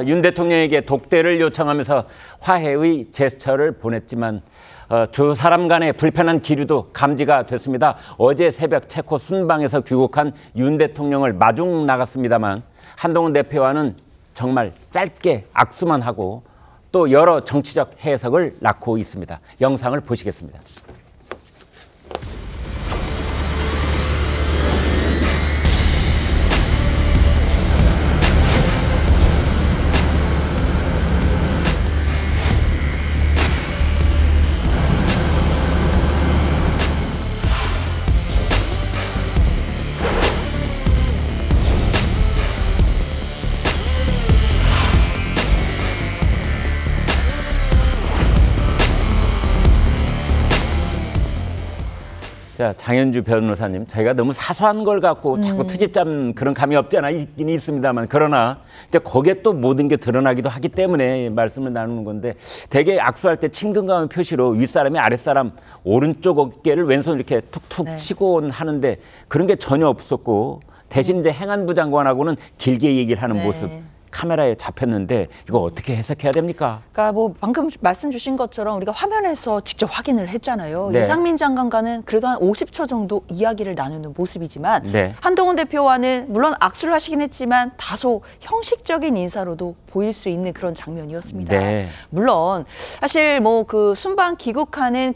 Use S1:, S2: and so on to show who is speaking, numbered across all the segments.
S1: 윤 대통령에게 독대를 요청하면서 화해의 제스처를 보냈지만 두 사람 간의 불편한 기류도 감지가 됐습니다. 어제 새벽 체코 순방에서 귀국한 윤 대통령을 마중 나갔습니다만 한동훈 대표와는 정말 짧게 악수만 하고 또 여러 정치적 해석을 낳고 있습니다. 영상을 보시겠습니다. 자, 장현주 변호사님, 저희가 너무 사소한 걸 갖고 자꾸 트집 잡는 그런 감이 없지 않아 있긴 있습니다만, 그러나 이제 거기에 또 모든 게 드러나기도 하기 때문에 말씀을 나누는 건데, 대개 악수할 때 친근감의 표시로 윗사람이 아랫사람 오른쪽 어깨를 왼손 이렇게 툭툭 치곤 하는데 그런 게 전혀 없었고, 대신 이제 행안부 장관하고는 길게 얘기를 하는 모습 카메라에 잡혔는데 이거 어떻게 해석해야 됩니까?
S2: 그러니까 뭐 방금 말씀 주신 것처럼 우리가 화면에서 직접 확인을 했잖아요. 이상민 장관과는 그래도 한 50초 정도 이야기를 나누는 모습이지만 한동훈 대표와는 물론 악수를 하시긴 했지만 다소 형식적인 인사로도 보일 수 있는 그런 장면이었습니다. 물론 사실 뭐 그 순방 귀국하는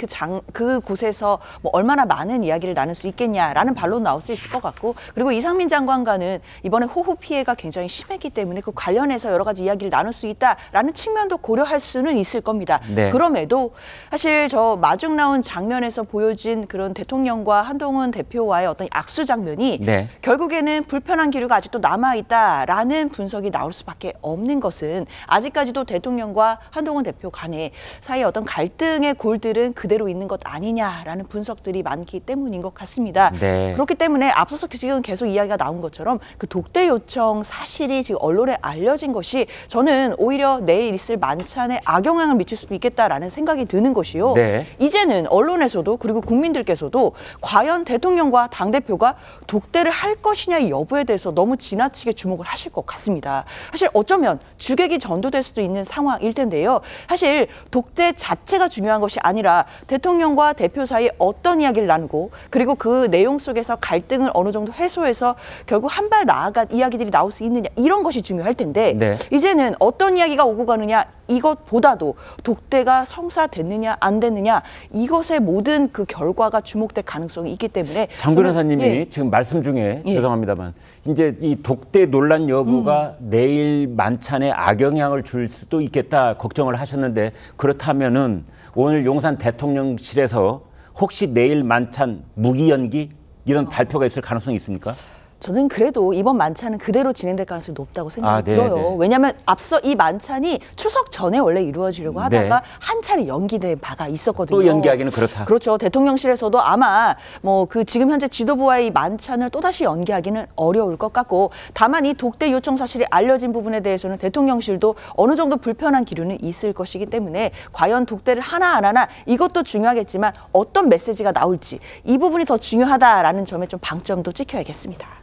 S2: 그 곳에서 뭐 얼마나 많은 이야기를 나눌 수 있겠냐라는 반론 나올 수 있을 것 같고, 그리고 이상민 장관과는 이번에 호흡 피해가 굉장히 심했기 때문에 그 관련해서 여러 가지 이야기를 나눌 수 있다라는 측면도 고려할 수는 있을 겁니다. 그럼에도 사실 저 마중 나온 장면에서 보여진 그런 대통령과 한동훈 대표와의 어떤 악수 장면이 결국에는 불편한 기류가 아직도 남아있다라는 분석이 나올 수밖에 없는 것은, 아직까지도 대통령과 한동훈 대표 간의 사이에 어떤 갈등의 골들은 그대로 있는 것 아니냐라는 분석들이 많기 때문인 것 같습니다. 그렇기 때문에 앞서서 지금 계속 이야기가 나온 것처럼 그 독대 요청 사실이 지금 언론에 알려진 것이 저는 오히려 내일 있을 만찬에 악영향을 미칠 수도 있겠다라는 생각이 드는 것이요. 이제는 언론에서도 그리고 국민들께서도 과연 대통령과 당대표가 독대를 할 것이냐 여부에 대해서 너무 지나치게 주목을 하실 것 같습니다. 사실 어쩌면 주객이 전도될 수도 있는 상황일 텐데요. 사실 독대 자체가 중요한 것이 아니라 대통령과 대표 사이에 어떤 이야기를 나누고, 그리고 그 내용 속에서 갈등을 어느 정도 해소해서 결국 한 발 나아간 이야기들이 나올 수 있느냐, 이런 것이 중요할 텐데 이제는 어떤 이야기가 오고 가느냐 이것보다도 독대가 성사됐느냐 안 됐느냐, 이것의 모든 그 결과가 주목될 가능성이 있기 때문에
S1: 장 변호사님이 지금 말씀 중에 죄송합니다만 이제 이 독대 논란 여부가 내일 만찬에 악영향을 줄 수도 있겠다 걱정을 하셨는데, 그렇다면은 오늘 용산 대통령실에서 혹시 내일 만찬 무기 연기 이런 발표가 있을 가능성이 있습니까?
S2: 저는 그래도 이번 만찬은 그대로 진행될 가능성이 높다고 생각이 들어요. 왜냐하면 앞서 이 만찬이 추석 전에 원래 이루어지려고 하다가 한 차례 연기된 바가 있었거든요.
S1: 또 연기하기는 그렇다.
S2: 그렇죠. 대통령실에서도 아마 뭐 그 지금 현재 지도부와의 이 만찬을 또다시 연기하기는 어려울 것 같고, 다만 이 독대 요청 사실이 알려진 부분에 대해서는 대통령실도 어느 정도 불편한 기류는 있을 것이기 때문에 과연 독대를 하나 안 하나 이것도 중요하겠지만 어떤 메시지가 나올지 이 부분이 더 중요하다라는 점에 좀 방점도 찍혀야겠습니다.